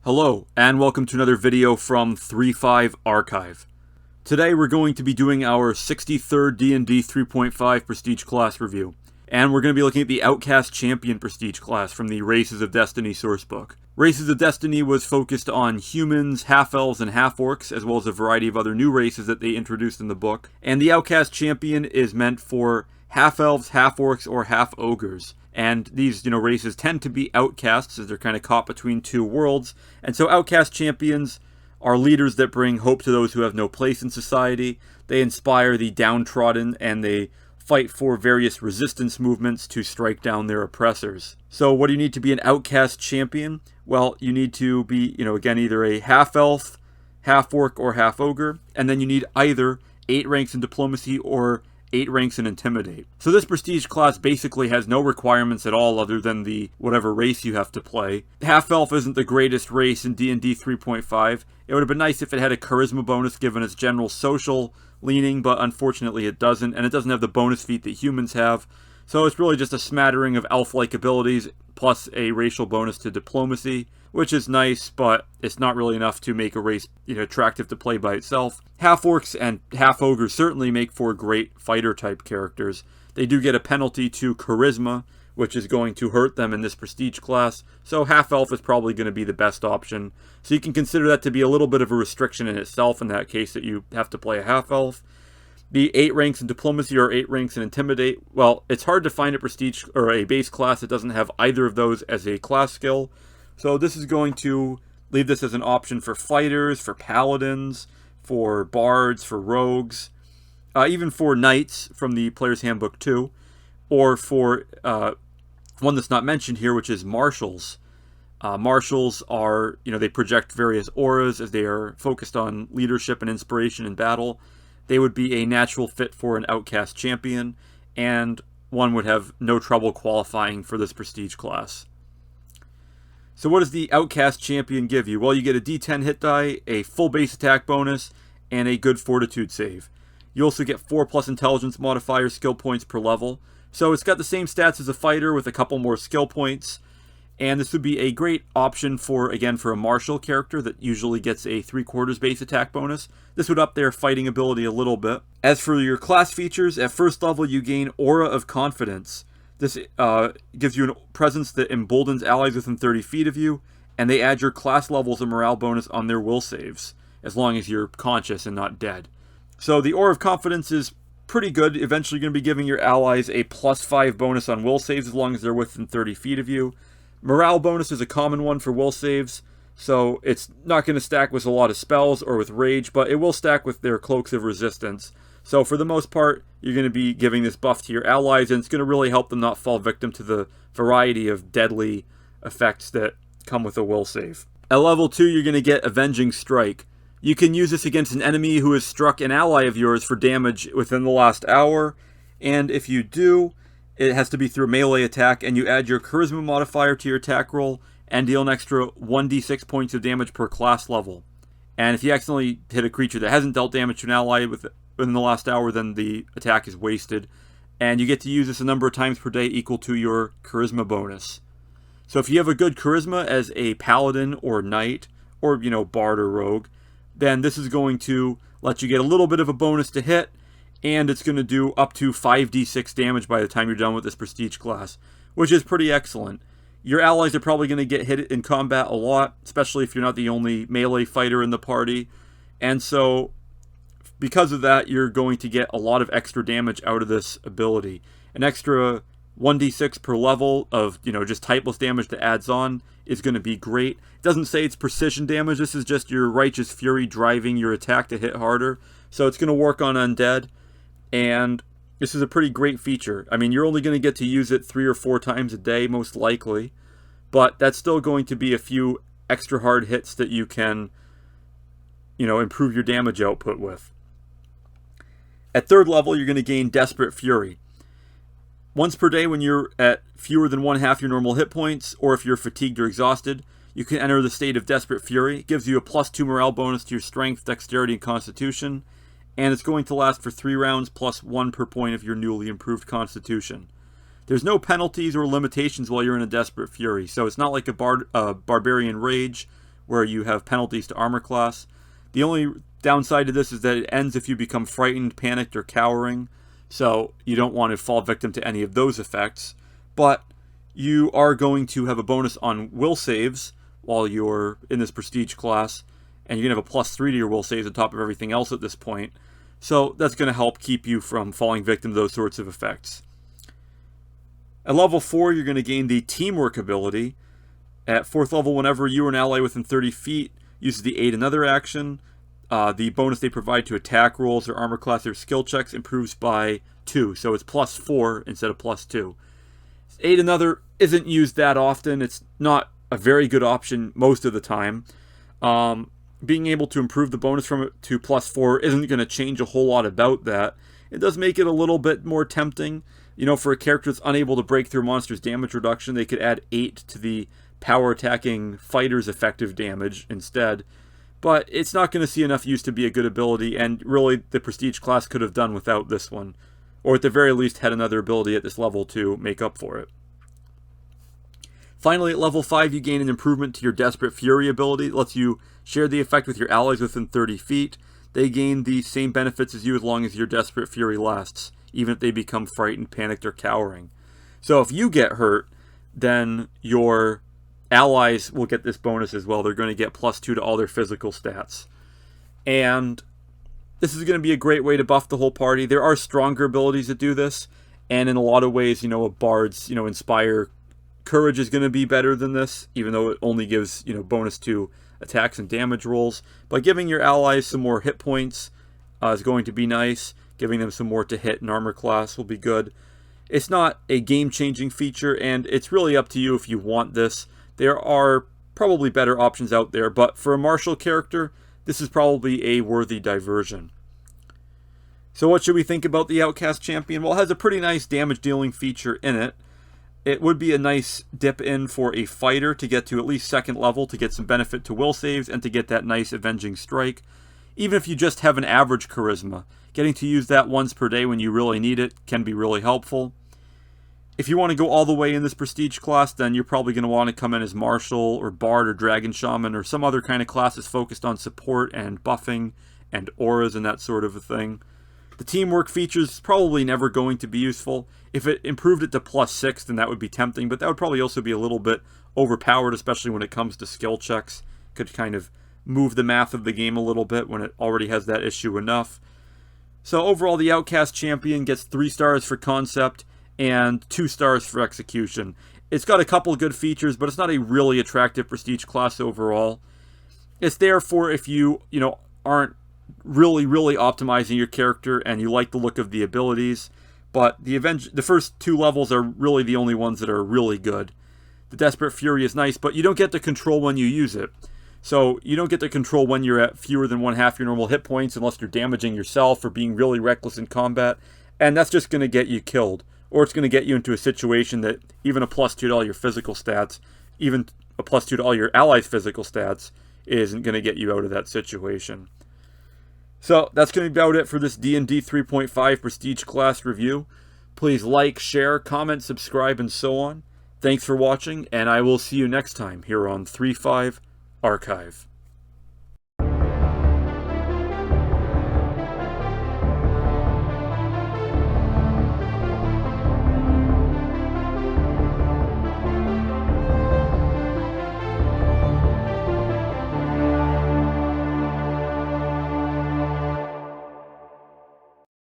Hello, and welcome to another video from 3.5 Archive. Today we're going to be doing our 63rd D&D 3.5 Prestige class review, and we're going to be looking at the Outcast Champion Prestige class from the Races of Destiny sourcebook. Races of Destiny was focused on humans, half-elves, and half-orcs, as well as a variety of other new races that they introduced in the book, and the Outcast Champion is meant for half-elves, half-orcs, or half-ogres. And these, races tend to be outcasts as they're kind of caught between two worlds. And so outcast champions are leaders that bring hope to those who have no place in society. They inspire the downtrodden and they fight for various resistance movements to strike down their oppressors. So what do you need to be an outcast champion? Well, you need to be, again, either a half-elf, half-orc, or half-ogre. And then you need either 8 ranks in diplomacy or 8 ranks in Intimidate. So this Prestige class basically has no requirements at all other than the whatever race you have to play. Half-Elf isn't the greatest race in D&D 3.5. It would have been nice if it had a Charisma bonus given its general social leaning, but unfortunately it doesn't, and it doesn't have the bonus feat that humans have. So it's really just a smattering of elf-like abilities plus a racial bonus to diplomacy, which is nice, but it's not really enough to make a race attractive to play by itself. Half-orcs and half-ogres certainly make for great fighter-type characters. They do get a penalty to charisma, which is going to hurt them in this prestige class, so half-elf is probably going to be the best option. So you can consider that to be a little bit of a restriction in itself in that case that you have to play a half-elf. The 8 ranks in diplomacy or 8 ranks in intimidate, well, it's hard to find a prestige or a base class that doesn't have either of those as a class skill. So this is going to leave this as an option for fighters, for paladins, for bards, for rogues, even for knights from the Player's Handbook 2, or for one that's not mentioned here, which is marshals. Marshals are, they project various auras as they are focused on leadership and inspiration in battle. They would be a natural fit for an outcast champion, and one would have no trouble qualifying for this prestige class. So what does the Outcast Champion give you? Well, you get a D10 hit die, a full base attack bonus, and a good fortitude save. You also get 4+ intelligence modifier skill points per level. So it's got the same stats as a fighter with a couple more skill points. And this would be a great option for a martial character that usually gets a 3/4 base attack bonus. This would up their fighting ability a little bit. As for your class features, at first level you gain Aura of Confidence. This gives you a presence that emboldens allies within 30 feet of you, and they add your class levels and morale bonus on their will saves, as long as you're conscious and not dead. So the Aura of Confidence is pretty good. Eventually you're going to be giving your allies a +5 bonus on will saves as long as they're within 30 feet of you. Morale bonus is a common one for will saves, so it's not going to stack with a lot of spells or with rage, but it will stack with their cloaks of resistance. So for the most part, you're going to be giving this buff to your allies, and it's going to really help them not fall victim to the variety of deadly effects that come with a will save. At level 2, you're going to get Avenging Strike. You can use this against an enemy who has struck an ally of yours for damage within the last hour, and if you do, it has to be through a melee attack, and you add your charisma modifier to your attack roll and deal an extra 1d6 points of damage per class level. And if you accidentally hit a creature that hasn't dealt damage to an ally within the last hour, then the attack is wasted. And you get to use this a number of times per day equal to your charisma bonus. So if you have a good charisma as a paladin or knight, or, bard or rogue, then this is going to let you get a little bit of a bonus to hit, and it's going to do up to 5d6 damage by the time you're done with this prestige class, which is pretty excellent. Your allies are probably going to get hit in combat a lot, especially if you're not the only melee fighter in the party. And so, because of that, you're going to get a lot of extra damage out of this ability. An extra 1d6 per level of, just typeless damage that adds on is going to be great. It doesn't say it's precision damage. This is just your Righteous Fury driving your attack to hit harder. So it's going to work on undead. And this is a pretty great feature. I mean, you're only going to get to use it 3 or 4 times a day, most likely. But that's still going to be a few extra hard hits that you can, improve your damage output with. At 3rd level, you're going to gain Desperate Fury. Once per day when you're at fewer than 1/2 your normal hit points, or if you're fatigued or exhausted, you can enter the state of Desperate Fury. It gives you a +2 morale bonus to your Strength, Dexterity, and Constitution. And it's going to last for 3 rounds plus 1 per point of your newly improved Constitution. There's no penalties or limitations while you're in a Desperate Fury, so it's not like a Barbarian Rage where you have penalties to armor class. The only downside to this is that it ends if you become frightened, panicked, or cowering, so you don't want to fall victim to any of those effects. But you are going to have a bonus on will saves while you're in this prestige class, and you're going to have a +3 to your will saves on top of everything else at this point. So that's going to help keep you from falling victim to those sorts of effects. At level 4, you're going to gain the teamwork ability. At 4th level, whenever you or an ally within 30 feet uses the aid another action, the bonus they provide to attack rolls or armor class or skill checks improves by 2. So it's +4 instead of +2. Aid another isn't used that often. It's not a very good option most of the time. Being able to improve the bonus from it to +4 isn't going to change a whole lot about that. It does make it a little bit more tempting. You know, for a character that's unable to break through monsters' damage reduction, they could add 8 to the power attacking fighter's effective damage instead. But it's not going to see enough use to be a good ability, and really the prestige class could have done without this one. Or at the very least had another ability at this level to make up for it. Finally, at level 5, you gain an improvement to your Desperate Fury ability. It lets you share the effect with your allies within 30 feet. They gain the same benefits as you as long as your Desperate Fury lasts, even if they become frightened, panicked, or cowering. So if you get hurt, then your allies will get this bonus as well. They're going to get +2 to all their physical stats. And this is going to be a great way to buff the whole party. There are stronger abilities that do this, and in a lot of ways, you know, a bard's, Inspire Courage is going to be better than this, even though it only gives, bonus to attacks and damage rolls. But giving your allies some more hit points is going to be nice. Giving them some more to hit and armor class will be good. It's not a game-changing feature, and it's really up to you if you want this. There are probably better options out there, but for a martial character, this is probably a worthy diversion. So what should we think about the Outcast Champion? Well, it has a pretty nice damage-dealing feature in it. It would be a nice dip in for a fighter to get to at least 2nd level to get some benefit to will saves and to get that nice Avenging Strike. Even if you just have an average charisma, getting to use that once per day when you really need it can be really helpful. If you want to go all the way in this prestige class, then you're probably going to want to come in as Martial or Bard or Dragon Shaman or some other kind of classes focused on support and buffing and auras and that sort of a thing. The teamwork feature is probably never going to be useful. If it improved it to +6, then that would be tempting, but that would probably also be a little bit overpowered, especially when it comes to skill checks. Could kind of move the math of the game a little bit when it already has that issue enough. So overall, the Outcast Champion gets 3 stars for concept and 2 stars for execution. It's got a couple good features, but it's not a really attractive prestige class overall. It's there for if you, aren't really optimizing your character and you like the look of the abilities, but the first 2 levels are really the only ones that are really good. The Desperate Fury is nice, but you don't get to control when you use it. So you don't get to control when you're at fewer than 1/2 your normal hit points unless you're damaging yourself or being really reckless in combat, and that's just going to get you killed. Or it's going to get you into a situation that even a +2 to all your physical stats, even a +2 to all your allies' physical stats, isn't going to get you out of that situation. So that's going to be about it for this D&D 3.5 Prestige Class review. Please like, share, comment, subscribe, and so on. Thanks for watching, and I will see you next time here on 3.5 Archive.